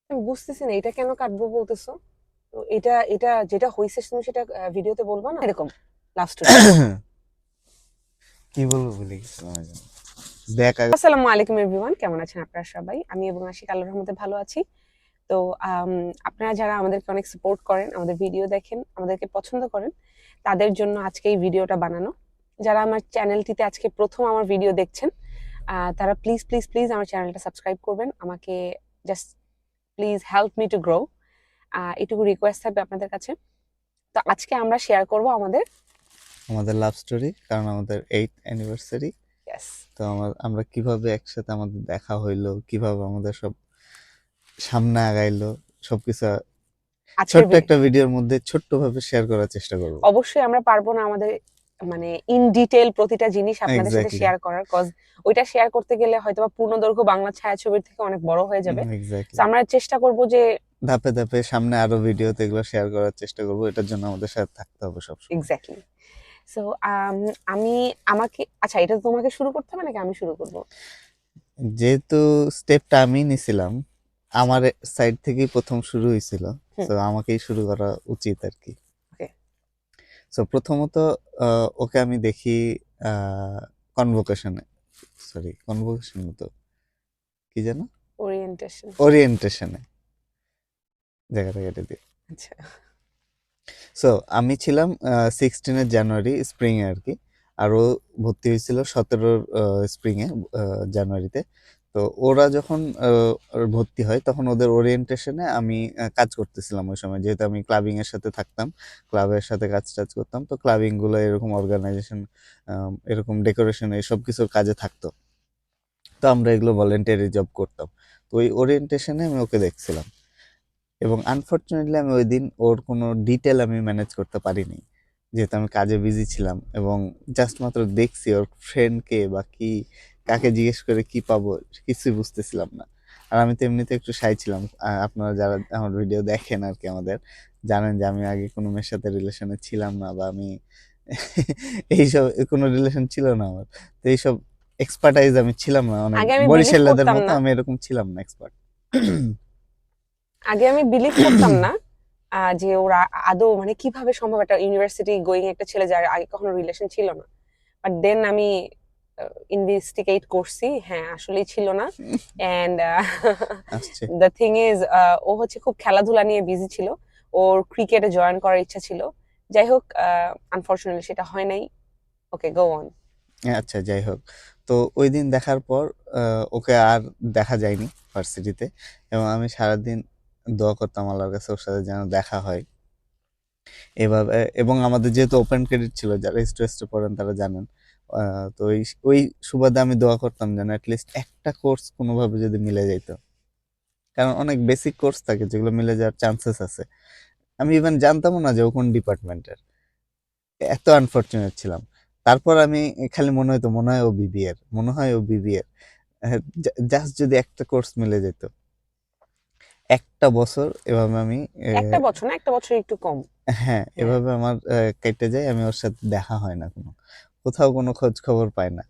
আমি বুঝতেছি না এটা কেন কাটবো বলতেছো। তো এটা এটা যেটা হয়েছে তুমি সেটা ভিডিওতে বলবা না এরকম লাভ স্টোরি। কি বলবো ভুলে গেছিলাম আমি যেন। দেখ আসসালামু আলাইকুম এভরিওয়ান, কেমন আছেন আপনারা সবাই? আমি এবং আশিক আল্লাহর রহমতে ভালো আছি। তো আপনারা যারা আমাদেরকে অনেক সাপোর্ট করেন, আমাদের ভিডিও দেখেন, আমাদেরকে পছন্দ করেন, তাদের জন্য আজকে এই ভিডিওটা বানানো। যারা আমার চ্যানেলটিতে আজকে প্রথম আমার ভিডিও দেখছেন, তারা প্লিজ প্লিজ প্লিজ আমার চ্যানেলটা সাবস্ক্রাইব করবেন। আমাকে just please help me to grow, এটুকু রিকোয়েস্ট থাকবে আপনাদের কাছে। তো আজকে আমরা শেয়ার করব আমাদের আমাদের লাভ স্টোরি, কারণ আমাদের 8th অ্যানিভার্সারি। ইয়েস তো আমরা কিভাবে একসাথে আমাদের দেখা হইলো, কিভাবে আমাদের সব সামনে আগাইলো, সবকিছু আজকের ছোট্ট একটা ভিডিওর মধ্যে ছোট্টভাবে শেয়ার করার চেষ্টা করব। অবশ্যই আমরা পারবো না আমাদের মানে ইন ডিটেল প্রতিটা জিনিস আপনাদের সাথে এক্স্যাক্টলি। শেয়ার করার, কজ ওইটা শেয়ার করতে গেলে হয়তোবা পূর্ণদৈর্ঘ্য বাংলা ছায়াছবির থেকে অনেক বড় হয়ে যাবে। তো এক্স্যাক্টলি। আমরা চেষ্টা করব যে ধাপে ধাপে সামনে আরো ভিডিওতে এগুলো শেয়ার করার চেষ্টা করব, এটার জন্য আমাদের সাথে থাকতে হবে সবসময়। এক্স্যাক্টলি। সো আমি আমাকে আচ্ছা, এটা তো তোমাকে শুরু করতে হবে নাকি আমি শুরু করব? যেহেতু স্টেপটা আমি নিছিলাম, আচ্ছা, আমার সাইড থেকেই প্রথম শুরু হয়েছিল, হুম, তো আমাকেই শুরু করা উচিত আর কি। ওকে। সো প্রথমত ওকে আমি দেখি কনভোকেশনে, সরি কনভোকেশন তো কি যেন, ওরিয়েন্টেশন। ওরিয়েন্টেশনে, জায়গাটা কেটে দিই। আচ্ছা, সো আমি ছিলাম 16 জানুয়ারি স্প্রিং এ আর কি, আর ও ভর্তি হয়েছিল 17 স্প্রিং এ, জানুয়ারিতে। তো ওরা যখন ওর ভর্তি হয় তখন ওদের ওরিয়েন্টেশনে আমি কাজ করতেছিলাম ওই সময়, যেহেতু আমি ক্লাবিং এর সাথে থাকতাম, ক্লাবের সাথে কাজ টাজ করতাম, তো ক্লাবিং গুলো এরকম অর্গানাইজেশন, এরকম ডেকোরেশন এইসব কিছুর কাজে থাকতো। তো আমরা এগুলো ভলেন্টারি জব করতাম। তো ওই ওরিয়েন্টেশনে আমি ওকে দেখছিলাম, এবং আনফর্চুনেটলি আমি ওই দিন ওর কোনো ডিটেল আমি ম্যানেজ করতে পারিনি, যেহেতু আমি কাজে বিজি ছিলাম, এবং জাস্ট মাত্র দেখছি ওর ফ্রেন্ডকে বা কি, কাকে জিজ্ঞেস করে কি পাবো কিছুই বুঝতেছিলাম না। আর আমি তো এমনিতে একটু শাই ছিলাম। আপনারা যারা আমার ভিডিও দেখেন আর কি, আমাদের জানেন যে আমি আগে কোনো মেয়ের সাথে রিলেশনে ছিলাম না, বা আমি এইসব কোনো রিলেশন ছিল না আমার। তো এইসব এক্সপার্টাইজ আমি ছিলাম না, অনেক আগে আমি বিলিভ বরিশালদের করতাম মতো না। আমি এরকম ছিলাম না এক্সপার্ট। আগে আমি বিলিভ করতাম না যে ওরা আদৌ মানে কিভাবে সম্ভব একটা ইউনিভার্সিটি গোয়িং একটা ছেলে যার আগে কখনো রিলেশন ছিল না। বাট দেন আমি ইনভেস্টিগেট করছি, হ্যাঁ আসলেই ছিল না। অ্যান্ড আসছে। দ্য থিং ইজ, ও হচ্ছে খুব খেলাধুলা নিয়ে বিজি ছিল, ওর ক্রিকেটে জয়েন করার ইচ্ছা ছিল। যাই হোক, আনফর্চুনেটলি সেটা হয় নাই। ওকে, গো অন। আচ্ছা, যাই হোক। তো ওই দিন দেখার পর ওকে আর দেখা যায়নি ভার্সিটিতে, এবং আমি সারাদিন দোয়া করতাম আল্লাহর কাছে ওর সাথে যেন দেখা হয় এভাবে। এবং আমাদের যেহেতু ওপেন ক্রেডিট ছিল, যারা স্টুডেন্টস পড়েন তারা জানেন, তো ওই ওই সুবাদে আমি দোয়া করতাম যেন অ্যাটলিস্ট একটা কোর্স কোনোভাবে যদি মিলে যাইতো, কারণ অনেক বেসিক কোর্স থাকে যেগুলো মিলে যাওয়ার চান্সেস আছে। আমি ইভেন জানতামও না যে ও কোন ডিপার্টমেন্টের, এত আনফরচুনেট ছিলাম। তারপর আমি খালি মনে হয় ও বিবিএর, মনে হয় ও বিবিএর, জাস্ট যদি একটা কোর্স মিলে যেত। একটা বছর এভাবে আমি একটা বছর না, একটা বছর একটু কম। হ্যাঁ, হ্যাঁ, এভাবে আমার কেটে যায়, আমি ওর সাথে দেখা হয় না কোনো, কোথাও কোনো খোঁজ খবর পাই না।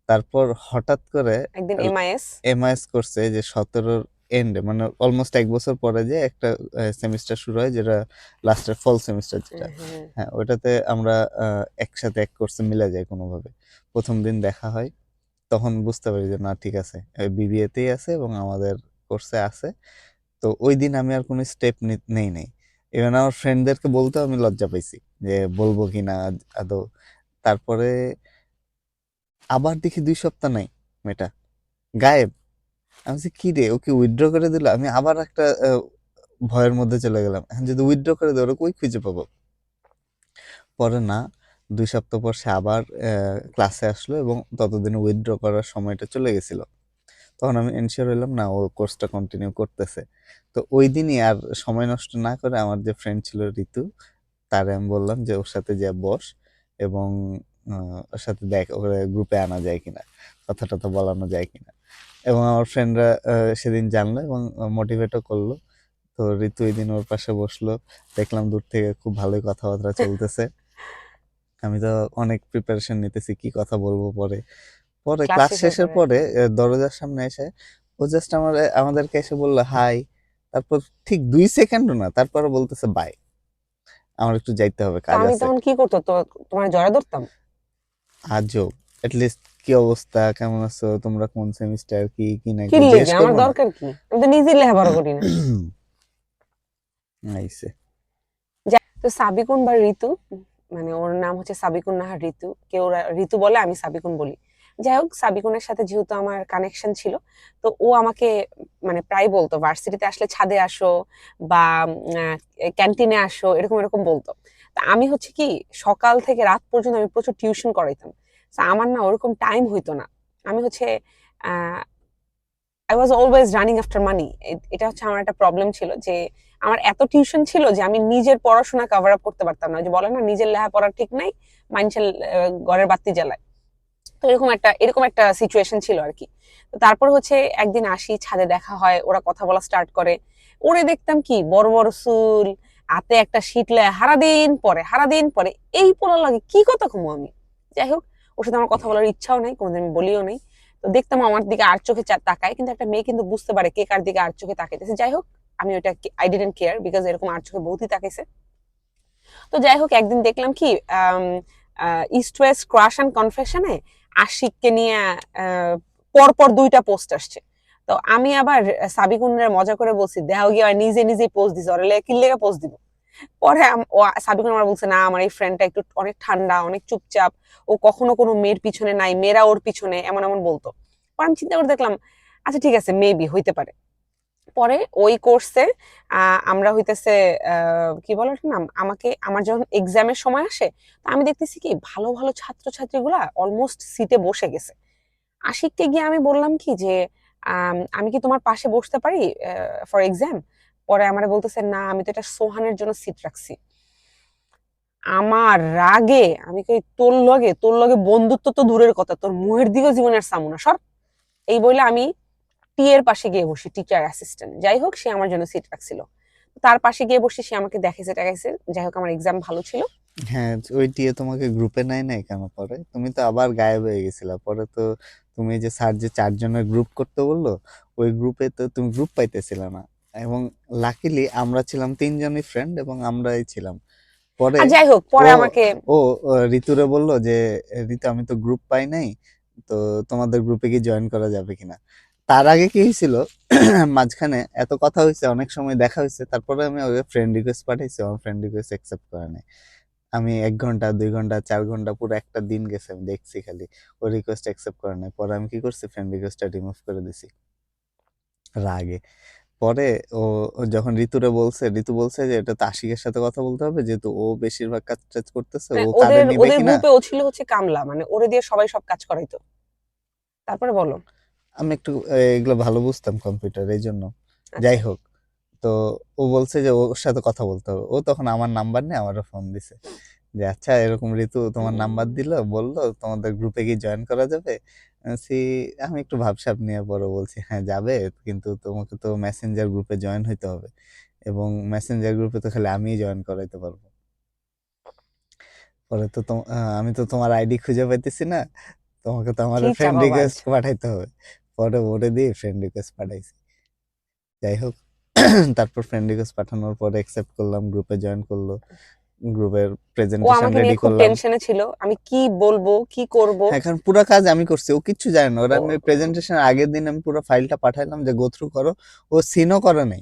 তারপর হঠাৎ করে একদিন এমআইএস। এমআইএস করছে যে 17-র এন্ডে, মানে অলমোস্ট এক বছর পরে যে একটা সেমিস্টার শুরু হয়, যেটা লাস্টের ফল সেমিস্টার যেটা, হ্যাঁ, হ্যাঁ ওইটাতে আমরা একসাথে এক কোর্সে মিলে যাই কোনোভাবে। প্রথম দিন দেখা হয়, তখন বুঝতে পারি যে না ঠিক আছে, বিবিএতেই আছে এবং আমাদের কোর্সে আছে। তো ওই দিন আমি আর কোনো স্টেপ নেই নাই। ইভেন আমার ফ্রেন্ডদেরকে বলতেও আমি লজ্জা পাইছি যে বলবো কি না আদৌ। তারপরে আবার দেখি 2 সপ্তাহ নাই, মেয়েটা গায়েব। আমি বলছি কি রে, ওকে উইথড্র করে দিল। আমি আবার একটা ভয়ের মধ্যে চলে গেলাম, এখন যদি উইথড্র করে দেয় ওরা কই খুঁজে পাবো। পরে না, 2 সপ্তাহ পর সে আবার ক্লাসে আসলো, এবং ততদিনে উইথড্র করার সময়টা চলে গেছিল। তখন আমি এনশিওর হইলাম না, ও কোর্সটা কন্টিনিউ করতেছে। তো ওই দিনই আর সময় নষ্ট না করে আমার যে ফ্রেন্ড ছিল ঋতু, তারে আমি বললাম যে ওর সাথে যে বস, এবং ওর সাথে দেখ ওরে গ্রুপে আনা যায় কিনা, কথা টথা বলানো যায় কিনা। এবং আমার ফ্রেন্ডরা সেদিন জানলো এবং মোটিভেটও করলো। তো ঋতু ওই দিন ওর পাশে বসলো, দেখলাম দূর থেকে খুব ভালোই কথাবার্তা চলতেছে। আমি তো অনেক প্রিপারেশন নিতেছি কি কথা বলবো পরে। পরে ক্লাস ক্লাস শেষের শেষের পরে। পরে দরজার সামনে এসে ও জাস্ট আমাদেরকে এসে বললো হাই। তারপর ঠিক 2 সেকেন্ডও না, তারপরে বলতেছে বাই, আমার একটু যাইতে হবে, তো কাজ আমি আছে। তখন কি করতো, তো তোমার জড়া ধরতাম। আজব। লিস্ট কি অবস্থা, কেমন আছো, তোমরা কোন সেমিস্টার, কি কি না কি কি জিজ্ঞেস লেগে আমার করবো না? দরকার কি, আমি তো নিজেই লেখাপড়া করি না। আইসে। তো সাবিকুন বা ঋতু, মানে ওর নাম হচ্ছে সাবিকুন নাহার ঋতু, কেউ ঋতু বলে, আমি সাবিকুন বলি। যাই হোক, সাবিকুনের সাথে যেহেতু আমার কানেকশন ছিল, তো ও আমাকে মানে প্রায় বলতো ভার্সিটিতে আসলে ছাদে আসো বা ক্যান্টিনে আসো, এরকম এরকম বলতো। তা আমি হচ্ছে কি, সকাল থেকে রাত পর্যন্ত আমি প্রচুর টিউশন করাইতাম। তা আমার না ওরকম টাইম হইতো না। আমি হচ্ছে I was always running after money. এটা হচ্ছে আমার একটা প্রবলেম ছিল, যে আমার এত টিউশন ছিল যে আমি নিজের পড়াশোনা কভার আপ করতে পারতাম না। ওই যে বলে না, নিজের লেখাপড়া ঠিক নাই, মানুষের ঘরের বাতি জ্বালায়। তো এরকম একটা সিচুয়েশন ছিল আর কি। তো তারপর হচ্ছে একদিন আসি, ছাদে দেখা হয়, ওরা কথা বলা স্টার্ট করে। ওরে দেখতাম কি বড় বড় চুল, হাতে একটা শীতলে হারাদিন পরে এই পোলা লাগে কি কথা কমু আমি। যাই হোক, ওর সাথে আমার কথা বলার ইচ্ছাও নাই, কোনোদিন আমি বলিও নাই। তো দেখতাম আমার দিকে আর চোখে তাকায়, কিন্তু একটা মেয়ে কিন্তু বুঝতে পারে কে কার দিকে আর চোখে তাকাইতেছে। যাই হোক, আমি ওটা আই ডিডন্ট কেয়ার, বিকজ এরকম আর চোখে বহুতই তাকাইছে। তো যাই হোক, একদিন দেখলাম কি ইস্ট ওয়েস্ট ক্রাশ অ্যান্ড কনফেশনে আশিককে নিয়ে পরপর 2টা পোস্ট আসছে। তো আমি আবার সাবিকুনের মজা করে বলছি, দেখাও গিয়ে নিজে নিজে পোস্ট দিছে, ওর কি লেগে পোস্ট দিব। পরে সাবিকুন আমার বলছে, না আমার এই ফ্রেন্ডটা একটু অনেক ঠান্ডা, অনেক চুপচাপ, ও কখনো কোনো মেয়ের পিছনে নাই, মেয়েরা ওর পিছনে, এমন এমন বলতো। পরে আমি চিন্তা করে দেখলাম, আচ্ছা ঠিক আছে, মেবি হইতে পারে। পরে ওই কোর্সে আমরা হইতেছে কি বলে ওটার নাম, আমার যখন এক্সামের সময় আসে, তো আমি দেখতেছি কি ভালো ভালো ছাত্রছাত্রীগুলা অলমোস্ট সিটে বসে গেছে। আশিককে গিয়ে আমি বললাম কি যে আমি কি তোমার পাশে বসতে পারি ফর এক্সাম। পরে আমারে বলতেছে, না আমি তো এটা সোহানের জন্য সিট রাখছি। আমার রাগে আমি কই, তোর লগে বন্ধুত্ব তো দূরের কথা, তোর মুহের দিকে জীবনের সামুনা সর। এই বইলে আমি টি এর পাশে গিয়ে বসি, টিচার অ্যাসিস্ট্যান্ট, যাই হোক, সে আমার জন্য সিট রাখছিল। তার পাশে গিয়ে বসে সে আমাকে দেখাইছে টাকাইছে। যাই হোক, আমার এক্সাম ভালো ছিল। হ্যাঁ, ওই টিয়ে তোমাকে গ্রুপে নাই নাই কেন? পরে তুমি তো আবার গায়েব হয়ে গেছিলা। পরে তো তুমি যে স্যার যে 4 জনের গ্রুপ করতে বললো, ওই গ্রুপে তো তুমি গ্রুপ পাইতেছিল না। এবং লাকিলি আমরা ছিলাম 3জনই ফ্রেন্ড, এবং আমরাই ছিলাম। পরে আর যাই হোক, ও পরে আমাকে ও ঋতুরে বলল যে, ঋতু আমি তো গ্রুপ পাই নাই, তো তোমাদের গ্রুপে কি জয়েন করা যাবে কিনা। তার আগে কি হয়েছিল, মাঝখানে এত কথা হয়েছে, অনেক সময় দেখা হয়েছে, তারপরে আমি ওকে ফ্রেন্ড রিকোয়েস্ট পাঠাইছি, আমার ফ্রেন্ড রিকোয়েস্ট অ্যাকসেপ্ট করে নাই। আমি 1 ঘন্টা 2 ঘন্টা 4 ঘন্টা পুরো একটা দিন গেছে, আমি দেখছি খালি ও রিকোয়েস্ট অ্যাকসেপ্ট করে নাই। পরে আমি কি করছি, ফ্রেন্ড রিকোয়েস্টটা রিমুভ করে দিছি রাগে। পরে ও ও যখন ঋতু বলছে যে এটা তো আশিকের সাথে কথা বলতে হবে, যেহেতু ও বেশিরভাগ কাজ টাজ করতেছে, মানে ও কারে ওদের নিবে ওদের কিনা। গ্রুপে ও ছিল হচ্ছে কামলা, মানে ওরে দিয়ে সবাই সব কাজ করাইতো। তারপরে বলো। আমি একটু এগুলো ভালো বুঝতাম কম্পিউটার, এই জন্য। যাই আচ্ছা। হোক, তো ও বলছে যে ওর সাথে কথা বলতে হবে। ও তখন আমার নাম্বার নিয়ে আমারও ফোন দিছে, যে আচ্ছা এরকম ঋতু তোমার নাম্বার দিল, বললো তোমাদের গ্রুপে কি জয়েন করা যাবে। সি, আমি একটু ভাবসাব নিয়ে পরে বলছি হ্যাঁ যাবে, কিন্তু তোমাকে তো মেসেঞ্জার গ্রুপে জয়েন হইতে হবে, এবং মেসেঞ্জার গ্রুপে তো খালি আমিই জয়েন করাইতে পারবো। পরে তো আমি তো তোমার আইডি খুঁজে পাইতেছি না, তোমাকে তো আমার কি ফ্রেন্ড চাপাবাজ। রিকোয়েস্ট পাঠাইতে হবে। পরে ওরে দিয়ে ফ্রেন্ড রিকোয়েস্ট পাঠাইছি। যাই হোক, তারপর ফ্রেন্ড রিকোয়েস্ট পাঠানোর পরে অ্যাকসেপ্ট করলাম, গ্রুপে জয়েন করলো, গ্রুপের ও প্রেজেন্টেশন আমাকে রেডি নিয়ে খুব করলাম। টেনশনে ছিল, আমি কি বলবো কি করব। হ্যাঁ, কারণ পুরো কাজ আমি করছি, ও কিচ্ছু জানে না। ওরা ও আমি প্রেজেন্টেশন আগের দিন আমি পুরো ফাইলটা পাঠাইলাম যে গো থ্রু করো, ও সিনও করে নাই।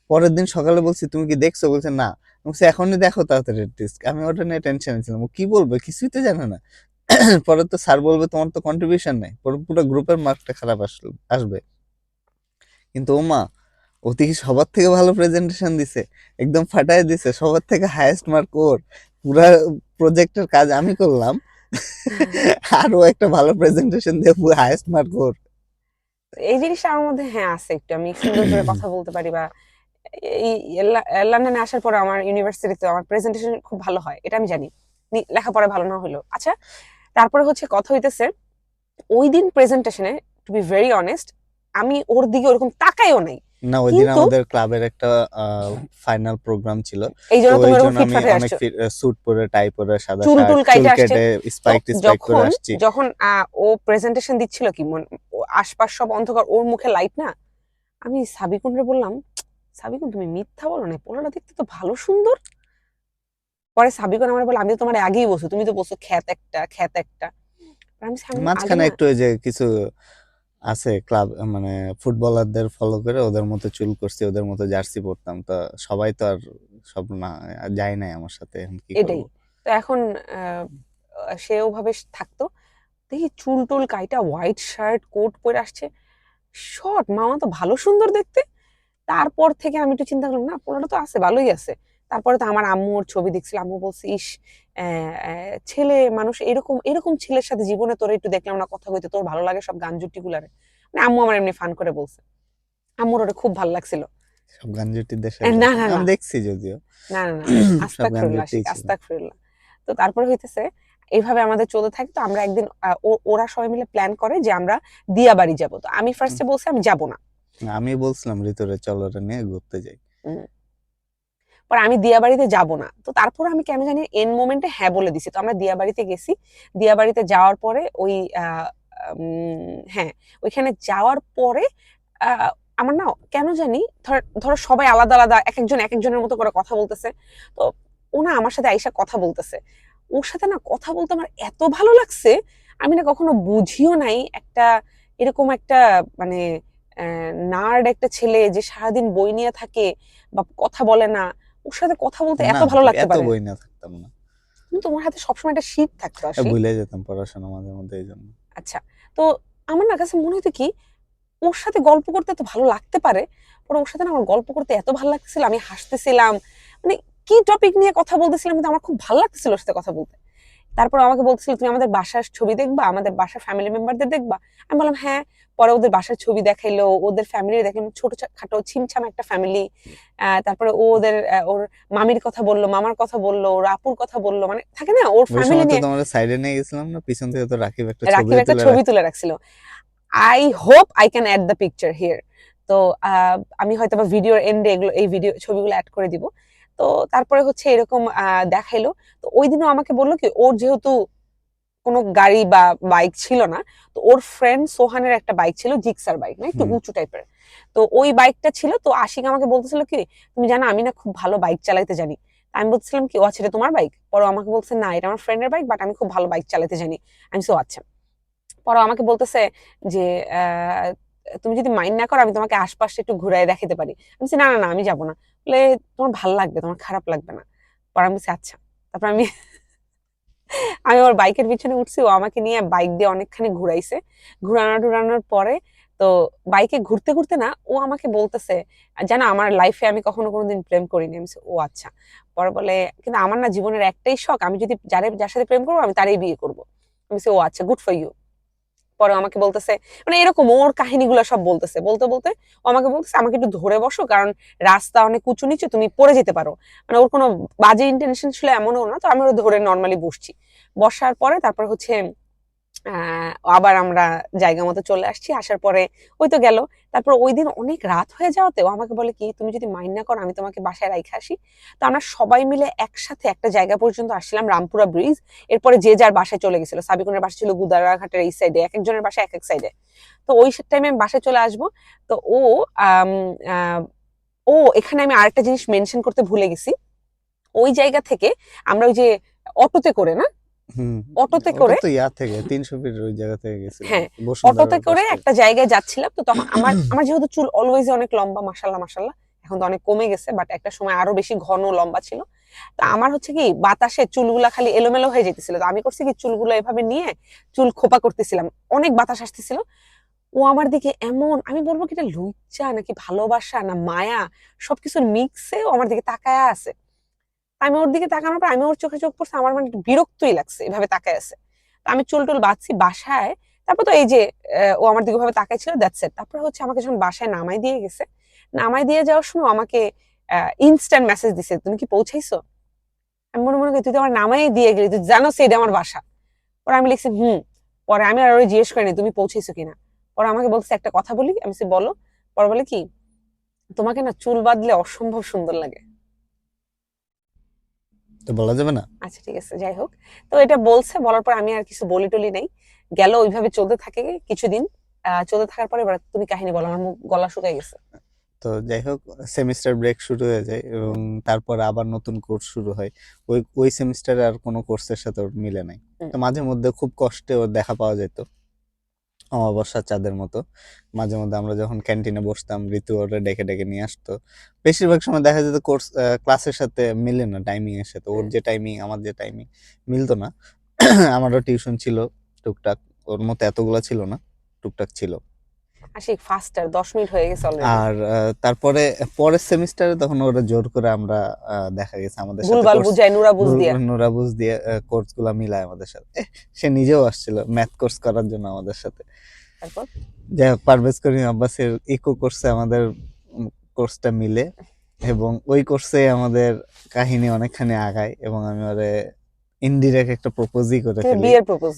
পরের দিন সকালে বলছি তুমি কি দেখছো, বলছে না। আমি বলছি এখনই দেখো তাড়াতাড়ি টেস্ট। আমি ওটা নিয়ে টেনশনে ছিলাম, ও কি বলবে কিছুই তো জানে না। পরে তো স্যার বলবে তোমার তো কন্ট্রিবিউশন নাই, পরে পুরো গ্রুপের মার্কটা খারাপ আসবে। কিন্তু ও মা, ও দেখি সবার থেকে ভালো প্রেজেন্টেশন দিছে, একদম ফাটায় দিছে, সবার থেকে হাইয়েস্ট মার্ক ওর। পুরা প্রজেক্টের কাজ আমি করলাম, আর ও একটা ভালো প্রেজেন্টেশন দিয়ে পুরো হাইয়েস্ট মার্ক ওর। এই জিনিসটা আমার মধ্যে হ্যাঁ আছে একটু, আমি সুন্দর করে কথা বলতে পারি, বা এই লন্ডনে আসার পর আমার ইউনিভার্সিটিতে আমার প্রেজেন্টেশন খুব ভালো হয়, এটা আমি জানি। লেখাপড়া ভালো না হইলো আচ্ছা। তারপরে হচ্ছে কথা হইতেছে, ওই দিন প্রেজেন্টেশনে, টু বি ভেরি অনেস্ট, আমি ওর দিকে ওরকম তাকাইও নাই। না, ওই দিন কিন্তু আমাদের ক্লাবের একটা ফাইনাল প্রোগ্রাম ছিল। এই তো জন্য তুমি ওই ওরকম জন্য আমি ফিটফাটে অনেক আসছো, স্যুট পরে, টাই পরে, সাদা চুল শার্ট, টুল চুল কাইটে আসছে। কেটে, তো স্পাইক করে যখন আসছি। যখন ও প্রেজেন্টেশন দিচ্ছিল কি ও আশপাশ সব অন্ধকার, ওর মুখে লাইট না। আমি সাবিকুনরে বললাম, সাবিকুন তুমি মিথ্যা বলো না, পোলাটা দেখতে তো ভালো সুন্দর। পরে সাবিকুন আমার বলে, আমি তো তোমার আগেই বলছি, তুমি তো বলছো খ্যাত একটা খ্যাত একটা। পরে আমি বলছি, আমি আগে মাঝখানে না। একটু ওই যে কিছু আছে ক্লাব, মানে ফুটবলারদের ফলো করে ওদের মতো চুল করছি, ওদের মতো জার্সি পরতাম, তো সবাই তো আর সব না যায় নাই আমার সাথে, এখন কি এটাই। করব। তো এখন সে ওভাবে থাকতো, দেখি চুল টুল কাইটা হোয়াইট শার্ট কোট পরে আসছে, শর্ট, মামা তো ভালো সুন্দর দেখতে। তারপর থেকে আমি একটু চিন্তা করলাম, না পোলাটা তো আছে, ভালোই আছে। তারপরে তো আমার আম্মুর ছবি দেখছিল, আম্মু বলছে, ইস ছেলে মানুষ এরকম এরকম ছেলের সাথে জীবনে তোর একটু দেখলাম না, কথা কইতে তোর ভালো লাগে সব গান জুটি গুলারে। মানে আম্মু আমার এমনি ফান করে বলছে, আম্মুর ওটা খুব ভালো লাগছিল। সব গাঞ্জুটিদের সাথে না দেখা না না আমি দেখছি যদিও। না না না, সব আস্তাক ফিরুল্লাহ গাঞ্জুটিই আশিক, ছিল। আস্তাক ফিরুল্লাহ। তো তারপরে হইতেছে এইভাবে আমাদের চলতে থাকে। তো আমরা একদিন ওরা সবাই মিলে প্ল্যান করে যে আমরা দিয়াবাড়ি যাব। তো আমি ফার্স্টে বলছি আমি যাব না। আমি বলছিলাম ঋতুরে চলো রে নিয়ে ঘুরতে যাই। উম, পরে আমি দিয়াবাড়িতে যাব না। তো তারপর আমি কেন জানি এন মোমেন্টে হ্যাঁ বলে দিছি। তো আমরা দিয়াবাড়িতে গেছি। দিয়াবাড়িতে যাওয়ার পরে ওই হ্যাঁ, ওইখানে যাওয়ার পরে আহ, আমার না কেন জানি ধরো সবাই আলাদা আলাদা এক একজন এক একজনের মতো করে কথা বলতেছে। তো ও না আমার সাথে আইসা কথা বলতেছে, ওর সাথে না কথা বলতে আমার এত ভালো লাগছে। আমি না কখনো বুঝিও নাই একটা এরকম একটা মানে নার্ড একটা ছেলে যে সারাদিন বই নিয়ে থাকে বা কথা বলে না, ওর সাথে কথা বলতে না এত ভালো লাগতে এত পারে। বই না থাকতাম না, কিন্তু তোমার হাতে সবসময় একটা শীত থাকতো আসি। ভুলে যেতাম পড়াশোনা মাঝে মধ্যে এই জন্য। আচ্ছা, তো আমার না কাছে মনে হতো কি, ওর সাথে গল্প করতে এত ভালো লাগতে পারে। পরে ওর সাথে না আমার গল্প করতে এত ভালো লাগতেছিল, আমি হাসতেছিলাম, মানে কি টপিক নিয়ে কথা বলতেছিলাম, কিন্তু আমার খুব ভালো লাগতেছিল ওর সাথে কথা বলতে। তারপর আমাকে বলছিল, তুমি আমাদের বাসার ছবি দেখবা, আমাদের বাসার ফ্যামিলি মেম্বারদের দেখবা। আমি বললাম হ্যাঁ। পরে ওদের বাসার ছবি দেখাইলো, ওদের ফ্যামিলি দেখলাম, ছোট খাটো ছিমছাম একটা ফ্যামিলি। তারপরে ও ওদের ওর মামির কথা বললো, মামার কথা বললো, ওর আপুর কথা বললো, মানে থাকে না ওর ওই ফ্যামিলি সময় তো নিয়ে। তোমার সাইডে নিয়ে গেছিলাম না, পিছন থেকে তো রাকিব একটা রাকিব ছবিও একটা তুলে ছবি রাখছে। তুলে রাখছিল। I hope I can add the picture here. তো আমি হয়তো বা ভিডিওর এন্ডে এগুলো এই ভিডিও ছবিগুলো অ্যাড করে দিব। তো তারপরে হচ্ছে এরকম দেখাইলো। তো ওই দিনও আমাকে বললো কি, ওর যেহেতু কোনো গাড়ি বা বাইক ছিল না, তো ওর ফ্রেন্ড সোহানের একটা বাইক ছিল, জিক্সার বাইক, না একটু হুম। উঁচু টাইপের। তো ওই বাইকটা ছিল। তো আশিক আমাকে বলতেছিল কি, তুমি জানো আমি না খুব ভালো বাইক চালাতে জানি। আমি বলছিলাম কি, ও আচ্ছা এটা তোমার বাইক? পরে আমাকে বলছে না এটা আমার ফ্রেন্ডের বাইক, বাট আমি খুব ভালো বাইক চালাতে জানি। আমি সো আচ্ছা। পরে আমাকে বলতেছে যে আহ, তুমি যদি মাইন্ড না করো আমি তোমাকে আশপাশে একটু ঘুরাই দেখাতে পারি। আমি বলছি না না না, আমি যাবো না। বলে তোমার ভালো লাগবে, তোমার খারাপ লাগবে না। পরে আমি বলছি আচ্ছা। তারপর আমি আমি ওর বাইকের পিছনে উঠছি, ও আমাকে নিয়ে বাইক দিয়ে অনেকখানি ঘুরাইছে। ঘুরানো টুরানোর পরে তো বাইকে ঘুরতে ঘুরতে না ও আমাকে বলতেছে, জানো আমার লাইফে আমি কখনো কোনোদিন প্রেম করিনি। আমি বলছি, ও আচ্ছা। পরে বলে কিন্তু আমার না জীবনের একটাই শখ, আমি যদি যার সাথে প্রেম করবো আমি তারই বিয়ে করবো। আমি বলছি, ও আচ্ছা, গুড ফর ইউ। পরে আমাকে বলতেছে, মানে এরকম ওর কাহিনীগুলো সব বলতেছে, বলতে বলতে ও আমাকে বলতেছে আমাকে একটু ধরে বসো, কারণ রাস্তা অনেক উঁচু নিচু, তুমি পড়ে যেতে পারো। মানে ওর কোনো বাজে ইন্টেনশন ছিল এমনও না। তো আমি ওর ধরে নর্মালি বসছি। বসার পরে তারপর হচ্ছে আবার আমরা জায়গা মতো চলে আসছি। আসার পরে ওই তো গেল। তারপর ওই দিন অনেক রাত হয়ে যাওয়াতে ও আমাকে বলে কি, তুমি যদি মাইন্ড না করো আমি তোমাকে বাসায় রাইখে আসি। তো আমরা সবাই মিলে একসাথে একটা জায়গা পর্যন্ত আসছিলাম, রামপুরা ব্রিজ। এরপরে যে যার বাসায় চলে গেছিল, সাবিকুনের বাসা ছিল গুদারাঘাটের এই সাইডে, এক একজনের বাসা এক এক সাইডে। তো ওই টাইমে আমি বাসায় চলে আসবো। তো ও আম, আহ, ও এখানে আমি আরেকটা জিনিস মেনশন করতে ভুলে গেছি। ওই জায়গা থেকে আমরা ওই যে অটোতে করে না, হুম। অটোতে ওটা করে, তো ইয়া থেকে 300 ফিট ওই জায়গা থেকে গেছিলাম, হ্যাঁ, বসুন্ধরার অটোতে পাশ করে থেকে। একটা জায়গায় যাচ্ছিলাম। তো তখন আমার আমার যেহেতু চুল অলওয়েজ অনেক লম্বা, মাসাল্লাহ মাসাল্লাহ, এখন তো অনেক কমে গেছে, বাট একটা সময় আরো বেশি ঘন লম্বা ছিল। তো আমার হচ্ছে কি বাতাসে চুলগুলা খালি এলোমেলো হয়ে যেতেছিল। তো আমি করছি কি, চুলগুলো এভাবে নিয়ে চুল খোপা করতেছিলাম, অনেক বাতাস আসতেছিল। ও আমার দিকে এমন, আমি বলবো কি এটা লজ্জা নাকি ভালোবাসা না মায়া, সবকিছুর মিক্সে ও আমার দিকে তাকায় আছে। আমি ওর দিকে তাকানোর পর আমি ওর চোখে চোখ পড়ছে, আমার মানে একটু বিরক্তই লাগছে এভাবে তাকায় আছে। তো আমি চুল টুল বাঁধছি বাসায়। তারপর তো এই যে ও আমার দিকে ভাবে তাকাই ছিল, দ্যাটস ইট। তারপরে হচ্ছে আমাকে যখন বাসায় নামাই দিয়ে গেছে, নামাই দিয়ে যাওয়ার সময় আমাকে ইনস্ট্যান্ট মেসেজ দিছে, তুমি কি পৌঁছাইছো? আমি মনে মনে করি তুই তো আমার নামাই দিয়ে গেলি, তুই জানো এটা আমার বাসা। পরে আমি লিখছি হুম। পরে আমি আর ওরে জিজ্ঞেস করিনি তুমি পৌঁছেছো কিনা। পরে আমাকে বলছে একটা কথা বলি। আমি বলছি, বলো। পরে বলে কি, তোমাকে না চুল বাঁধলে অসম্ভব সুন্দর লাগে। তো বলা যাবে না। আচ্ছা ঠিক আছে, যাই হোক। তো এটা বলছে, বলার পর আমি আর কিছু বলি টলি নাই। গেল ওইভাবে চলতে থাকে কিছুদিন। চলতে থাকার পরে এবার তুমি কাহিনী বলো, আমার মুখ গলা শুকাই গেছে। তো যাই হোক, সেমিস্টার ব্রেক শুরু হয়ে যায় এবং তারপর আবার নতুন কোর্স শুরু হয়। ওই সেমিস্টারে আর কোনো কোর্সের সাথে ওর মিলে নাই। তো মাঝে মধ্যে খুব কষ্টে ওর দেখা পাওয়া যেত, অমাবস্যার চাঁদের মতো। মাঝে মধ্যে আমরা যখন ক্যান্টিনে বসতাম, ঋতু ওরা ডেকে ডেকে নিয়ে আসতো। বেশিরভাগ সময় দেখা যেত কোর্স ক্লাসের সাথে মিলে না, টাইমিং এর সাথে। ওর যে টাইমিং আমার যে টাইমিং মিলতো না। আমারও টিউশন ছিল টুকটাক, ওর মতো এতগুলা ছিল না, টুকটাক ছিল। আশিক ফাস্টার, 10 মিনিট হয়ে গেছে অলরেডি। আর তারপরে পরের সেমিস্টারে তখন ওরা জোর করে আমরা দেখা গেছে আমাদের সাথে ভুলভাল কোর্স বুঝায় নুরা বুঝ দিয়া। নুরাবুজ দিয়ে কোর্স গুলা মিলায় আমাদের সাথে। সে নিজেও আসছিল ম্যাথ কোর্স করার জন্য আমাদের সাথে। তারপর যাই হোক, পারভেজ করিম আব্বাসের ইকো কোর্সে আমাদের কোর্সটা মিলে, এবং ওই কোর্সে আমাদের কাহিনী অনেকখানি আগায় এবং আমি ওরে ইনডিরেক্ট একটা প্রপোজই করে কিন্তু ফেলি। বিয়ের প্রপোজ,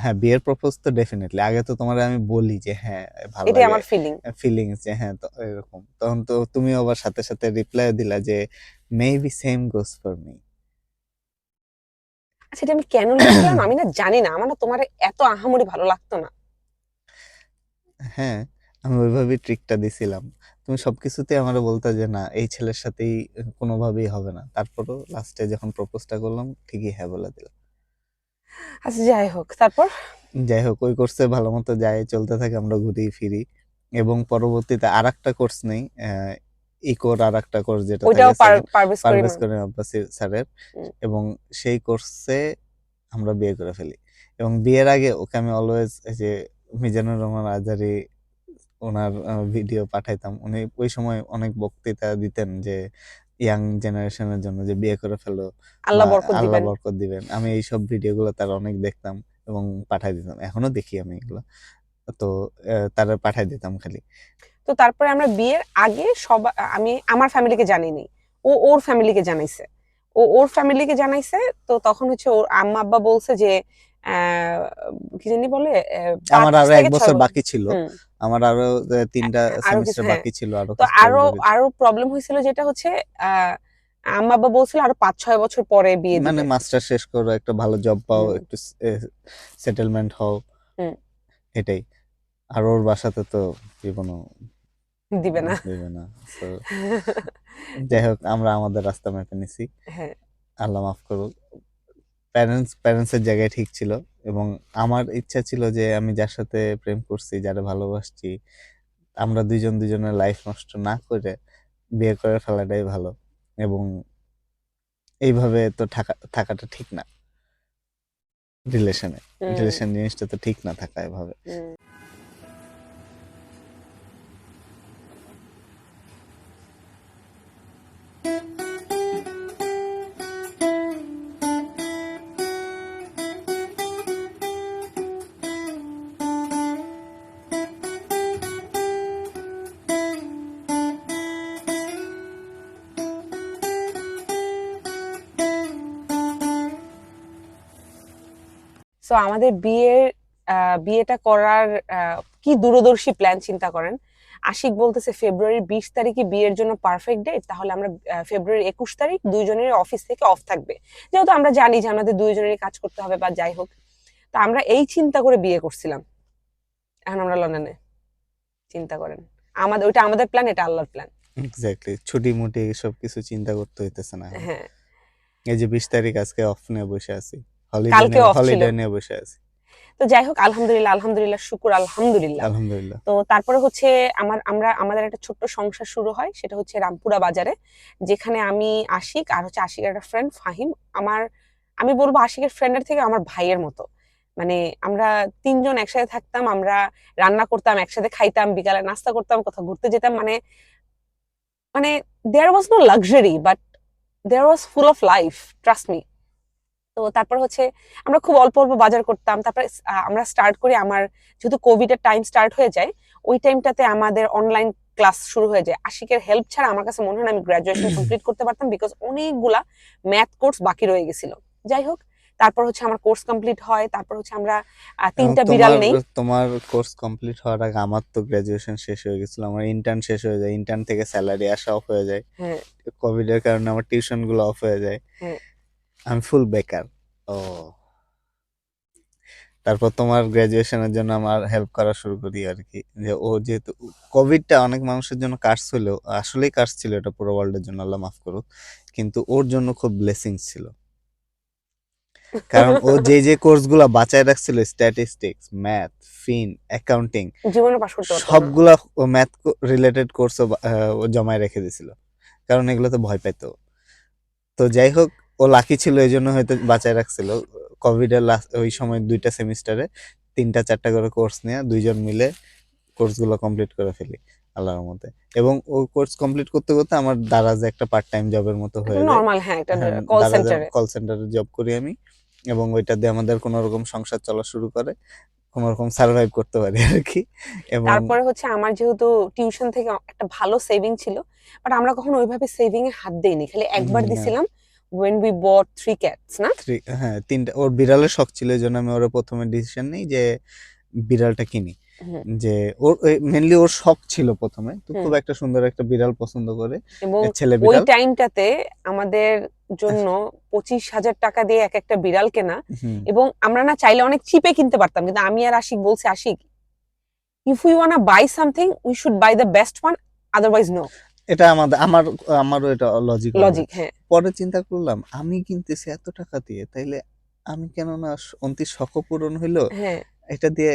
হ্যাঁ, বিয়ের প্রপোজ তো ডেফিনেটলি। আগে তো তোমার আমি বলি যে হ্যাঁ ভালো এটাই লাগে, আমার ফিলিং। ফিলিংস যে হ্যাঁ, তো এরকম। তখন তো তুমি আবার সাথে সাথে রিপ্লাই দিলা যে maybe same goes for me. আচ্ছা, এটা আমি কেন লিখছিলাম আমি না জানি না, আমার না তোমার এত আহামরি ভালো লাগতো না। হ্যাঁ, আমি ওইভাবেই ট্রিকটা দিছিলাম। তুমি সবকিছুতে আমারে বলতা যে না, এই ছেলের সাথেই কোনোভাবেই হবে না। তারপরও লাস্টে যখন প্রপোজটা করলাম ঠিকই হ্যাঁ বলে দিলাম। আচ্ছা যাই হোক, তারপর যাই হোক, ওই কোর্সে ভালো মতো যায়, চলতে থাকে, আমরা ঘুরি ফিরি। এবং পরবর্তীতে আরেকটা কোর্স নেই, ইকোর আরেকটা কোর্স যেটা ওইটাও থাকে সেকেন্ড, পারভেজ করিম। পারভেজ করিম আব্বাসী স্যারের। এবং সেই কোর্সে আমরা বিয়ে করে ফেলি। এবং বিয়ের আগে ওকে আমি অলওয়েজ যে মিজানুর রহমান আজহারি ওনার ভিডিও পাঠাইতাম। উনি ওই সময় অনেক বক্তৃতা দিতেন যে ইয়াং জেনারেশনের জন্য যে বিয়ে করে ফেলো আল্লাহ বা বরকত আল্লাহ দিবেন। বরকত দিবেন। আমি এইসব ভিডিওগুলো তার অনেক দেখতাম এবং পাঠাই দিতাম, এখনো দেখি আমি এগুলো। তো তারা পাঠাই দিতাম খালি। তো তারপরে আমরা বিয়ের আগে আমি আমার ফ্যামিলিকে জানিনি, ও ওর ফ্যামিলিকে জানাইছে। ও ওর ফ্যামিলিকে জানাইছে। তো তখন হচ্ছে ওর আম্মা আব্বা বলছে যে আহ, কি জানি বলে, আমার 5 আরো এক থেকে 6 বছর বছর। বাকি ছিল, হুম। আমার আরো তিনটা আরো কিছু, সেমিস্টার হ্যাঁ। বাকি ছিল, আরো তো কিছু কোর্স আরো বাকি ছিল। আরো প্রবলেম হয়েছিল, যেটা হচ্ছে আহ আম্মা আব্বা বলছিল আরো 5-6 বছর পরে বিয়ে মানে দিবে। মাস্টার শেষ করো, একটা ভালো জব পাও, হুম। একটু সেটেলমেন্ট হও, হুম। এটাই। আর ওর বাসাতে তো জীবনও দিবে না। দেবে না। So, যাই হোক, আমরা আমাদের রাস্তা মেপে নিছি, হ্যাঁ। আল্লাহ মাফ করুক। প্যারেন্টসের জায়গায় ঠিক ছিল। এবং আমার ইচ্ছা ছিল যে আমি যার সাথে প্রেম করছি, যারা ভালোবাসছি, আমরা দুইজন দুজনের লাইফ নষ্ট না করে বিয়ে করে ফেলাটাই ভালো। এবং এইভাবে তো থাকাটা ঠিক না রিলেশনে। হুম। রিলেশন জিনিসটা তো ঠিক না থাকা এভাবে। হুম। সো আমাদের বিয়েটা করার কি দূরদর্শী প্ল্যান চিন্তা করেন। আশিক বলতেছে ফেব্রুয়ারির 20 তারিখে বিয়ের জন্য পারফেক্ট ডেট, তাহলে আমরা ফেব্রুয়ারির 21 তারিখ দুইজনের অফিস থেকে অফ থাকবে, যেহেতু আমরা জানি যে আমাদের দুইজনেরই কাজ করতে হবে বা যাই হোক। তো আমরা এই চিন্তা করে বিয়ে করছিলাম। এখন আমরা লন্ডনে, চিন্তা করেন। ওইটা আমাদের প্ল্যান, এটা আল্লাহর প্ল্যান। এক্স্যাক্টলি, ছুটি মুটি সব কিছু চিন্তা করতে হইতেছে না এখন। হ্যাঁ। এই যে 20 তারিখ, আজকে অফ নিয়ে বসে আছি, কালকে অফ ছিল। হলিডে নিয়ে বসে আছি। তো যাই হোক, আলহামদুলিল্লাহ, আলহামদুলিল্লাহ, শুকুর আলহামদুলিল্লাহ। আলহামদুলিল্লাহ। তো তারপরে হচ্ছে আমাদের একটা ছোট্ট সংসার শুরু হয়, সেটা হচ্ছে রামপুরা বাজারে, যেখানে আমি, আশিক আর হচ্ছে আশিকের একটা ফ্রেন্ড ফাহিম। আমার, আমি বলবো আশিকের ফ্রেন্ডের থেকে আমার ভাইয়ের মতো। মানে আমরা তিনজন একসাথে থাকতাম, আমরা রান্না করতাম, একসাথে খাইতাম, বিকালে নাস্তা করতাম, কোথাও ঘুরতে যেতাম। মানে মানে there was no luxury, but there was full of life, trust me. তো তারপর হচ্ছে আমরা খুব অল্প অল্প বাজার করতাম। তারপরে আমরা স্টার্ট করি, আমার যেহেতু কোভিড এর টাইম স্টার্ট হয়ে যায়, ওই টাইমটাতে আমাদের অনলাইন ক্লাস শুরু হয়ে যায়। আশিকের হেল্প ছাড়া আমার কাছে মনে হয় না আমি গ্রাজুয়েশন কমপ্লিট করতে পারতাম, বিকজ অনেকগুলা ম্যাথ কোর্স বাকি রয়ে গেছিল। যাই হোক, তারপর হচ্ছে আমার কোর্স কমপ্লিট হয়, তারপর হচ্ছে আমরা এবং 3টা বিড়াল তোমার নেই। তোমার কোর্স কমপ্লিট হওয়ার আগে আমার তো গ্রাজুয়েশন শেষ হয়ে গেছিল, আমার ইন্টার্ন শেষ হয়ে যায়, ইন্টার্ন থেকে স্যালারি আসা অফ হয়ে যায়, হ্যাঁ। কোভিড এর কারণে আমার টিউশন গুলো অফ হয়ে যায়, হ্যাঁ। আমি ফুল বেকার। ও তারপর তোমার গ্রাজুয়েশনের জন্য আমার হেল্প করা শুরু করি আর কি, যে ও যেহেতু কোভিডটা অনেক মানুষের জন্য কার্স ছিল, আসলেই কার্স ছিল এটা পুরো ওয়ার্ল্ডের জন্য, আল্লাহ মাফ করুক, কিন্তু ওর জন্য খুব ব্লেসিংস ছিল। কারণ ও যে যে কোর্সগুলো বাঁচায় রাখছিল, স্ট্যাটিস্টিক্স, ম্যাথ, ফিন, অ্যাকাউন্টিং, জীবনে পাশ করতে পারতো না। সবগুলা ও ম্যাথ রিলেটেড কোর্স ও জমায় রেখে দিছিল, কারণ এগুলোতে ভয় পেত। তো যাই হোক, ও লাকি ছিল, এই জন্য হয়তো বাঁচায় রাখছিল। কোভিড এর লাস্ট ওই সময় 2টা সেমিস্টারে 3টা 4টা করে কোর্স নিয়ে 2জন মিলে কোর্সগুলো কমপ্লিট করে ফেলি আল্লাহর মতে। এবং ও কোর্স কমপ্লিট করতে করতে আমার দারাজে একটা পার্ট টাইম জবের মতো হয়ে যায়। নরমাল, হ্যাঁ, একটা হ্যাঁ, কল দারাজে সেন্টারে। কল সেন্টারে জব করি আমি, এবং ওইটা দিয়ে আমাদের কোনো রকম সংসার চলা শুরু করে, কোনো রকম সার্ভাইভ করতে পারি আর কি। এবং তারপরে হচ্ছে আমার যেহেতু টিউশন থেকে একটা ভালো সেভিং ছিল, বাট আমরা কখনো ওইভাবে সেভিং এ হাত দেইনি, খালি একবার না, দিছিলাম when we bought 3 cats, না? হ্যাঁ 3টা, ওর বিড়ালের শখ ছিল, এই জন্য আমি ওর প্রথমে ডিসিশন নিই যে বিড়ালটা কিনি। হুম, যে ওর মেনলি ওর শখ ছিল প্রথমে, তো হুম। খুব একটা সুন্দর একটা বিড়াল পছন্দ করে, এবং ছেলে ওই বিড়াল। টাইমটাতে আমাদের জন্য 25,000 টাকা দিয়ে এক একটা বিড়াল কেনা, হুম, এবং আমরা না চাইলে অনেক চিপে কিনতে পারতাম, কিন্তু আমি আর আশিক বলছি, Ashiq, if we wanna buy something we should buy the best one, otherwise no. এটা আমারও এটা লজিক হবে। লজিক, হ্যাঁ, পরে চিন্তা করলাম, আমি কিনতেছি এত টাকা দিয়ে, তাইলে আমি কেন না, অন্তির শখ পূরণ হইলো, হ্যাঁ, এটা দিয়ে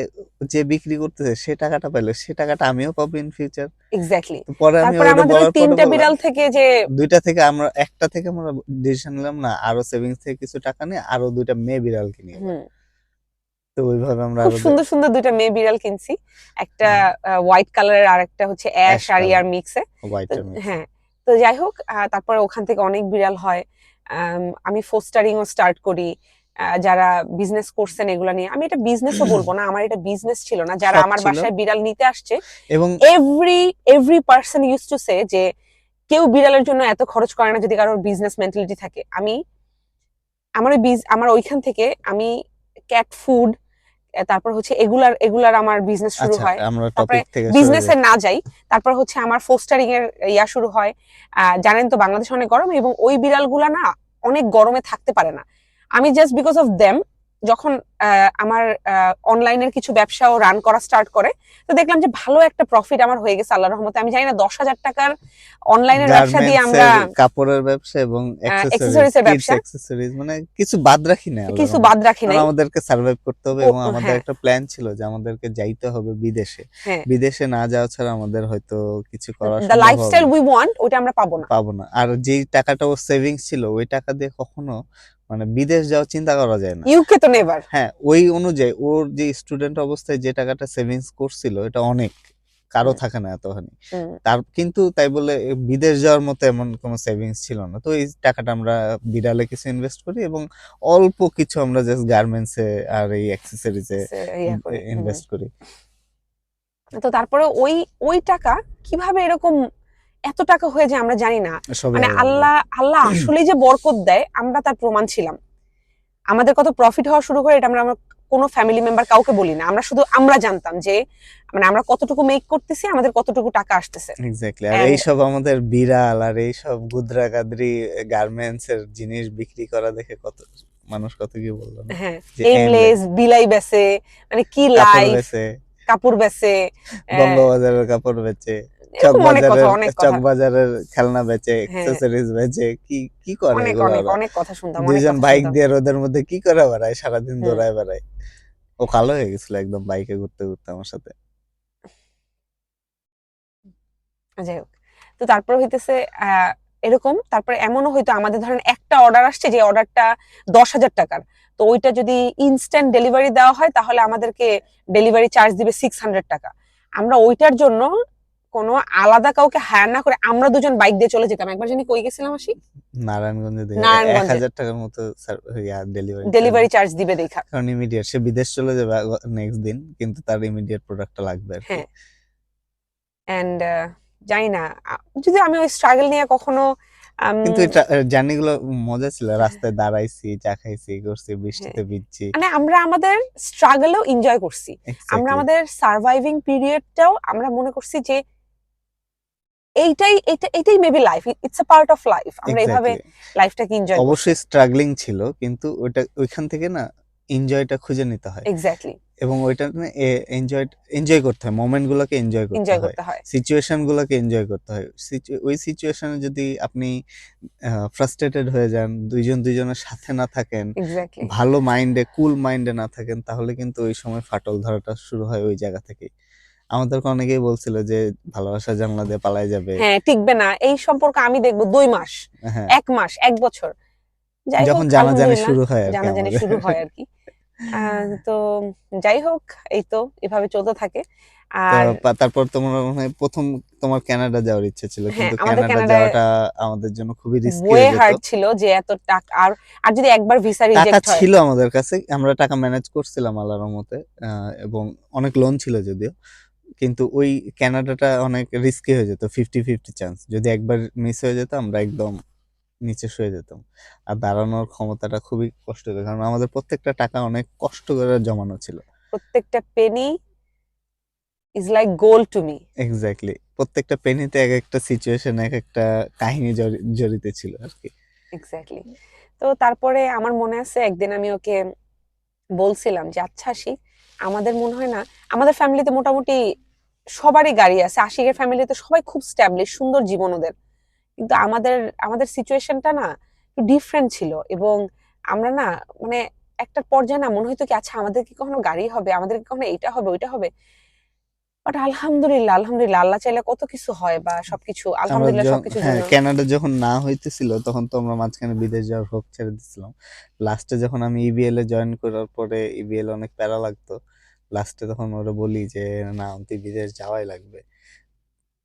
যে বিক্রি করতেছে সে টাকাটা পাইলো, সে টাকাটা আমিও পাবো ইন ফিউচার। এক্স্যাক্টলি। তো পরে আমি তারপরে ওটা আমাদের ওই বলার পরে 3টা বললাম, বিড়াল থেকে যে 2টা থেকে একটা থেকে আমরা ডিসিশন নিলাম, না আরো সেভিংস থেকে কিছু টাকা নিয়ে আরো 2টা মেয়ে বিড়াল কিনি এবার। হুম, তো ওইভাবে আমরা খুব আরো সুন্দর সুন্দর 2টা মেয়ে বিড়াল কিনছি, একটা হোয়াইট কালারের আর একটা হচ্ছে অ্যাশ অ্যাশ আর ইয়ার কালার, মিক্সে। হোয়াইট তো আর মিক্স। হ্যাঁ, তো যাই হোক, তারপরে ওখান থেকে অনেক বিড়াল হয়। আমি ফোস্টারিংও স্টার্ট করি। যারা বিজনেস করছেন এগুলা নিয়ে, আমি এটা বিজনেসও বলবো না, আমার এটা বিজনেস ছিল না, যারা শখ আমার ছিল। বাসায় বিড়াল নিতে আসছে, এবং every person use to say যে কেউ বিড়ালের জন্য এত খরচ করে না যদি কারোর বিজনেস মেন্টালিটি থাকে। আমার ওইখান থেকে আমি ক্যাট ফুড, তারপর হচ্ছে এগুলার এগুলার আমার বিজনেস শুরু আচ্ছা, হয়। আমরা তারপরে টপিক থেকে সরে বিজনেসে যাই। না যাই, তারপর হচ্ছে আমার ফোস্টারিং এর ইয়া শুরু হয়। জানেন তো বাংলাদেশ অনেক গরম, এবং ওই বিড়ালগুলা না অনেক গরমে থাকতে পারে না। আমি জাস্ট বিকজ অফ দেম, যখন আমার অনলাইনের কিছু ব্যবসাও রান করা স্টার্ট করে, তো দেখলাম যে ভালো একটা প্রফিট আমার হয়ে গেছে আল্লাহর রহমতে। আমি জানি না 10,000 টাকার অনলাইনের ব্যবসা দিয়ে গার্মেন্টস আমরা এর, কাপড়ের ব্যবসা এবং অ্যাক্সেসরিজ, অ্যাক্সেসরিজ এর কিডস ব্যবসা অ্যাক্সেসরিজ, মানে কিছু বাদ রাখি না আল্লাহর কিছু রহমতে। বাদ রাখি কারণ নাই। আমাদেরকে সার্ভাইভ করতে হবে, ও এবং আমাদের হ্যাঁ, একটা প্ল্যান ছিল যে আমাদেরকে যাইতে হবে বিদেশে। হ্যাঁ, বিদেশে না যাওয়া ছাড়া আমাদের হয়তো কিছু করা দ্য সম্ভব হবে লাইফস্টাইল না, উই ওয়ান্ট ওইটা আমরা পাবো না। পাবো না। আর যেই টাকাটা ওর সেভিংস ছিল, ওই টাকা দিয়ে কখনো মানে বিদেশ যাওয়ার চিন্তা করা যায় না। ইউকে তো নেভার। হ্যাঁ, ওই অনুযায়ী ওর যে স্টুডেন্ট অবস্থায় যে টাকাটা সেভিংস করছিল, এটা অনেক, কারো থাকে না এতখানি। তার কিন্তু তাই বলে বিদেশ যাওয়ার মতো এমন কোনো সেভিংস ছিল না। তো এই টাকাটা আমরা বিড়ালে কিছু ইনভেস্ট করি, এবং অল্প কিছু আমরা জাস্ট গার্মেন্টসে আর এই অ্যাক্সেসরিজে ইয়া করে। ইনভেস্ট করি। তো তারপরে ওই ওই টাকা কিভাবে এরকম এত টাকা হয়ে যায় আমরা জানি না। সবই মানে আল্লাহ। আল্লাহ আসলেই যে বরকত দেয়, আমরা তার প্রমাণ ছিলাম। আমাদের কত প্রফিট হওয়া শুরু করে এটা আমরা আমার কোনো ফ্যামিলি মেম্বার কাউকে বলি না, আমরা জানতাম যে মানে আমরা কতটুকু মেক করতেছি, আমাদের কতটুকু টাকা আসতেছে। এক্স্যাক্টলি। আর And এইসব আমাদের বিড়াল আর এইসব গুদরা গাদরি গার্মেন্টস এর জিনিস বিক্রি করা দেখে কত মানুষ কত কি বললো না, হ্যাঁ, যে এমলেস বিলাই বেচে, মানে কি কাপড় লাইফ, বেচে, কাপড় বেচে, বঙ্গবাজারের কাপড় বেচে, এরকম অনেক কথা, অনেক কথা। চকবাজারের খেলনা বেচে, হ্যাঁ, অ্যাক্সেসরিজ বেচে, কি কি করে অনেক এগুলো অনেক ওরা? অনেক কথা শুনতাম, অনেক 2জন কথা বাইক শুনতাম। দিয়ে রোদের মধ্যে কি করে বেড়ায়, সারাদিন হুম, দৌড়ায় বেড়ায়। ও কালো হয়ে গেছিল একদম বাইকে ঘুরতে ঘুরতে আমার সাথে। যাই হোক। তো তারপর হইতেছে এরকম, তারপরে এমনও হয়তো আমাদের ধরেন একটা অর্ডার আসছে, যে অর্ডারটা 10,000 টাকার, তো ওইটা যদি ইনস্ট্যান্ট ডেলিভারি দেওয়া হয় তাহলে আমাদেরকে ডেলিভারি চার্জ দিবে 600 টাকা। আমরা ওইটার জন্য কোনো আলাদা কাউকে হায়ার না করে আমরা 2জন বাইক দিয়ে চলে যেতাম। একবার জানি কই গেছিলাম আসি, নারায়ণগঞ্জে দিয়ে নারায়ণগঞ্জে 1,000 টাকার মতো ডেলিভারি। ডেলিভারি চার্জ দিবে দেখা। কারণ ইমিডিয়েট সে বিদেশ চলে যাবে নেক্সট দিন, কিন্তু তার ইমিডিয়েট প্রোডাক্টটা লাগবে আর কি। হ্যাঁ, এন্ড জানি না, যদি আমি ওই স্ট্রাগল নিয়ে কখনো কিন্তু এটা জার্নি গুলো মজা ছিল, রাস্তায় দাঁড়াইছি, চা খাইছি, করছি, হ্যাঁ, বৃষ্টিতে ভিজছি। মানে আমরা আমাদের স্ট্রাগলও এনজয় করছি। আমরা এক্স্যাক্টলি। আমাদের সার্ভাইভিং পিরিয়ডটাও আমরা মনে করছি যে এইটাই maybe life, it's a part of life, আমরা এভাবে এক্স্যাক্টলি। লাইফটাকে এনজয় করছি। অবশ্যই স্ট্রাগলিং ছিল, কিন্তু ওইখান থেকে না এনজয়টা খুঁজে নিতে হয় এক্স্যাক্টলি, এবং ওইটা এনজয় করতে হয়, মোমেন্ট গুলোকে এনজয় করতে এনজয় হয়, করতে হয়। সিচুয়েশন গুলোকে এনজয় করতে হয়। ওই সিচুয়েশনে যদি আপনি ফ্রাস্ট্রেটেড হয়ে যান, দুইজনের সাথে না থাকেন, এক্স্যাক্টলি। ভালো মাইন্ডে কুল মাইন্ডে না থাকেন, তাহলে কিন্তু ওই সময় ফাটল ধরাটা শুরু হয় ওই জায়গা থেকেই। আমাদেরকে অনেকেই বলছিল যে ভালোবাসা জানলা দিয়ে পালায় যাবে। হ্যাঁ, টিকবে না এই সম্পর্ক, আমি দেখবো 2 মাস, হ্যাঁ, 1 মাস, 1 বছর। যাই যখন হোক, জানাজানি আলহামদুলিল্লাহ শুরু হয় আর কি জানাজানি আমাদের। শুরু হয় আর কি। তো যাই হোক, এই তো এভাবে চলতে থাকে। তো আর তারপর তোমার মনে হয় প্রথম তোমার কানাডা যাওয়ার ইচ্ছে ছিল, হ্যাঁ, কিন্তু আমাদের কানাডা কানাডায় যাওয়াটা আমাদের জন্য খুবই রিস্কি ওয়ে হয়ে যেত। হার্ড ছিল যে এত টাকা, আর আর যদি একবার ভিসা টাকা রিজেক্ট হয়। ছিল আমাদের কাছে, আমরা টাকা ম্যানেজ করছিলাম আল্লাহর রহমতে, এবং অনেক লোন ছিল যদিও, কিন্তু ওই কানাডাটা অনেক রিস্কি হয়ে যেত, 50-50 চান্স। যদি একবার মিস হয়ে যেত আমরা একদম নিচে শুয়ে যেতাম, আর দাঁড়ানোর ক্ষমতাটা খুবই কষ্ট হতো, কারণ আমাদের প্রত্যেকটা টাকা অনেক কষ্ট করে জমানো ছিল। প্রত্যেকটা Penney is like gold to me. Exactly, প্রত্যেকটা পেনিতে এক একটা সিচুয়েশন, এক একটা কাহিনী জড়িত ছিল আর কি। এক্স্যাক্টলি। তো তারপরে আমার মনে আছে একদিন আমি ওকে বলছিলাম যে আচ্ছা আশিক, আমাদের মনে হয় না, আমাদের ফ্যামিলিতে মোটামুটি সবারই গাড়ি আছে, আশিকের ফ্যামিলিতে সবাই খুব স্ট্যাবলিশ, সুন্দর জীবন ওদের, কিন্তু আমাদের আমাদের সিচুয়েশনটা না একটু ডিফারেন্ট ছিল। এবং আমরা না, মানে একটা পর্যায়ে না মনে হইতো কি আচ্ছা আমাদের কি কখনো গাড়ি হবে, আমাদের কি কখনো এইটা হবে ওইটা হবে। বাট আলহামদুলিল্লাহ, আলহামদুলিল্লাহ, আল্লাহ চাইলে কত কিছু হয়, বা সবকিছু আমরা আলহামদুলিল্লাহ সবকিছুর হ্যাঁ, জন্য। কানাডা যখন না হইতেছিল তখন তো আমরা মাঝখানে বিদেশ যাওয়ার হোপ ছেড়ে দিছিলাম। লাস্টে যখন আমি ইবিএল এ জয়েন করার পরে, ইবিএল অনেক প্যারা লাগতো, লাস্টে তখন ওরা বলি যে না, অন্তি বিদেশ যাওয়াই লাগবে।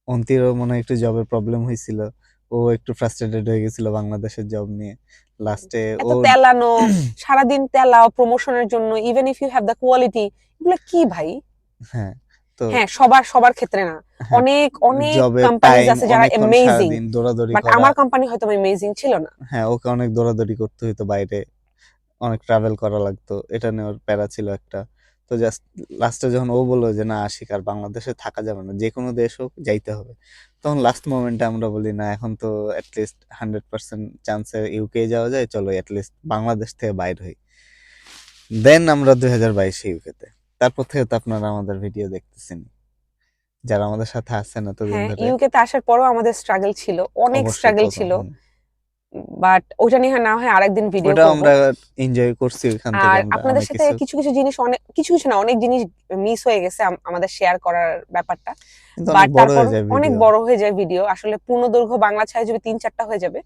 অন্তিরও মনে হয় একটু জবের প্রবলেম হয়েছিল, ও একটু ফ্রাস্ট্রেটেড হয়ে গেছিল বাংলাদেশের জব নিয়ে। লাস্টে এত ও তেলানো, সারাদিন তেলাও প্রমোশনের জন্য, even if you have the quality, এগুলো কি ভাই? হ্যাঁ, তো হ্যাঁ, সবার সবার ক্ষেত্রে না, হ্যাঁ, অনেক অনেক জবের কোম্পানিজ টাইম আছে যারা অনেকক্ষণ অ্যামেজিং, সারাদিন দৌড়াদৌড়ি বাট করা। আমার কোম্পানি হয়তো অ্যামেজিং ছিল না। হ্যাঁ, ওকে অনেক দৌড়াদৌড়ি করতে হতো বাইরে, অনেক ট্রাভেল করা লাগতো, এটা নিয়ে ওর প্যারা ছিল একটা। তো জাস্ট লাস্টে যখন ও বললো যে না আশিক, আর বাংলাদেশে থাকা যাবে না, যে কোনো দেশ হোক যাইতে হবে, তখন লাস্ট মোমেন্টে আমরা বলি না, এখন তো অ্যাটলিস্ট 100% চান্সে ইউকে যাওয়া যায়, চলো অ্যাটলিস্ট বাংলাদেশ থেকে বাইর হই। দেন আমরা 2022 ইউকেতে, তারপর থেকে তো আপনারা আমাদের ভিডিও দেখতেছেন, যারা আমাদের সাথে আছেন এতদিন হ্যাঁ, ধরে। ইউকে তে আসার পরও আমাদের স্ট্রাগল ছিল, অনেক অবশ্যই স্ট্রাগল প্রথম ছিল, বাট ওটা নিয়ে না হয় আরেকদিন ভিডিও ওটা করব। আমরা এনজয় করছি, ওইখান থেকে আর আমরা আপনাদের অনেক সাথে কিছু, কিছু কিছু জিনিস, অনেক কিছু কিছু না, অনেক জিনিস মিস হয়ে গেছে আমাদের শেয়ার করার ব্যাপারটা। কিন্তু অনেক বাট বড় তারপর হয়ে যায় অনেক ভিডিও। বড় হয়ে যায় ভিডিও, আসলে পূর্ণ দৈর্ঘ্য বাংলা ছায়া যদি 3-4টা হয়ে যাবে।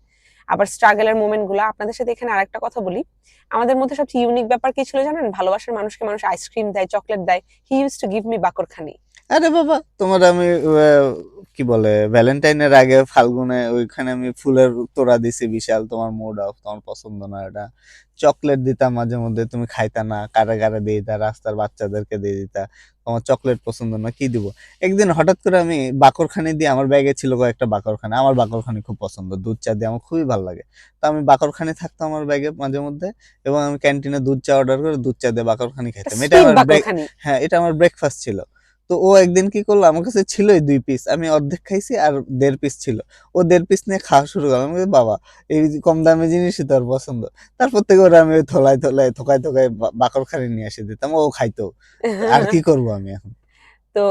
আবার স্ট্রাগলের মোমেন্ট গুলা আপনাদের সাথে। এখানে আরেকটা কথা বলি, আমাদের মধ্যে সবচেয়ে ইউনিক ব্যাপার কি ছিল জানেন? ভালোবাসার মানুষকে মানুষ আইসক্রিম দেয়, চকলেট দেয়। He use to give me bakarkhani. আরে বাবা, তোমার আমি কি বলে ভ্যালেন্টাইনের আগে ফাল্গুনে ওইখানে আমি ফুলের তোড়া দিছি বিশাল, তোমার মুড অফ, তোমার পছন্দ না এটা। চকলেট দিতাম মাঝে মধ্যে, তুমি খাইতা না, কারে কারে দিয়ে দিতা, রাস্তার বাচ্চাদেরকে দিয়ে দিতা, তোমার চকলেট পছন্দ না, কি দিব। একদিন হঠাৎ করে আমি বাকরখানি দিয়ে, আমার ব্যাগে ছিল কয়েকটা বাকরখানি, আমার বাকরখানি খুব পছন্দ, দুধ চা দিয়ে আমার খুবই ভালো লাগে। তো আমি বাকরখানি থাকতো আমার ব্যাগে মাঝে মধ্যে, এবং আমি ক্যান্টিনে দুধ চা অর্ডার করে দুধ চা দিয়ে বাকরখানি খাইতাম, এটা সুইট আমার বাকরখানি। হ্যাঁ, এটা আমার ব্রেকফাস্ট ছিল। তো ও একদিন কি করলো, আমার কাছে ছিলই 2 পিস, আমি অর্ধেক খাইছি আর 1.5 পিস ছিল। ও 1.5 পিস নিয়ে খাওয়া শুরু করলো, আমি বলি, বাবা এই কম দামি জিনিসই তোর পছন্দ। তারপর থেকে ওরা আমি ওই থোকায় থোকায় বাকরখানি নিয়ে এসে দিতাম, ও খাইতো। আর কি করব আমি এখন। তো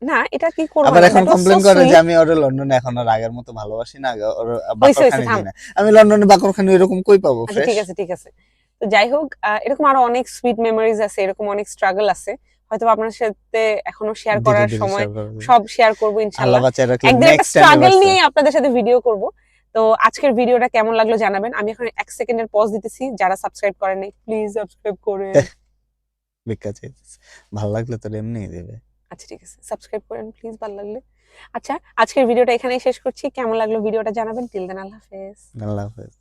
না, এটা কি করবো আবার না, এখন দ্যাট ওয়াজ সো কমপ্লেন করে যে সুইট। আমি ওর লন্ডনে এখন আর আগের মতো ভালোবাসি না, ওর হইছে হইছে, বাকরখানি থাম। দিই না। আমি লন্ডনে বাকরখানি এরকম কই পাবো আচ্ছা ফ্রেশ। ঠিক আছে, ঠিক আছে। তো যাই হোক, এরকম আরো অনেক সুইট মেমোরিজ আছে, এরকম অনেক স্ট্রাগল আছে, হয়তো আপনার সাথে এখনো শেয়ার ধীরে করার ধীরে সময় শেয়ার করা যাবে, সব শেয়ার করবো আল্লাহ ইনশাল্লাহ। বাঁচায় রাখলে একদিন একটা নেক্সট স্ট্রাগল অ্যানিভার্সারি। নিয়ে আপনাদের সাথে ভিডিও করব। তো আজকের ভিডিওটা কেমন লাগলো জানাবেন। আমি এখন 1 সেকেন্ডের পজ দিতেছি, যারা সাবস্ক্রাইব করেন প্লিজ সাবস্ক্রাইব করেন। ভিক্ষা চাইতেছে, ভালো লাগলে তোর এমনিই দেবে। আচ্ছা ঠিক আছে, সাবস্ক্রাইব করেন প্লিজ, ভালো লাগলে। আচ্ছা, আজকের ভিডিওটা এখানেই শেষ করছি, কেমন লাগলো ভিডিওটা জানাবেন। টিল দেন, আল্লাহ হাফেজ। আল্লাহ হাফেজ।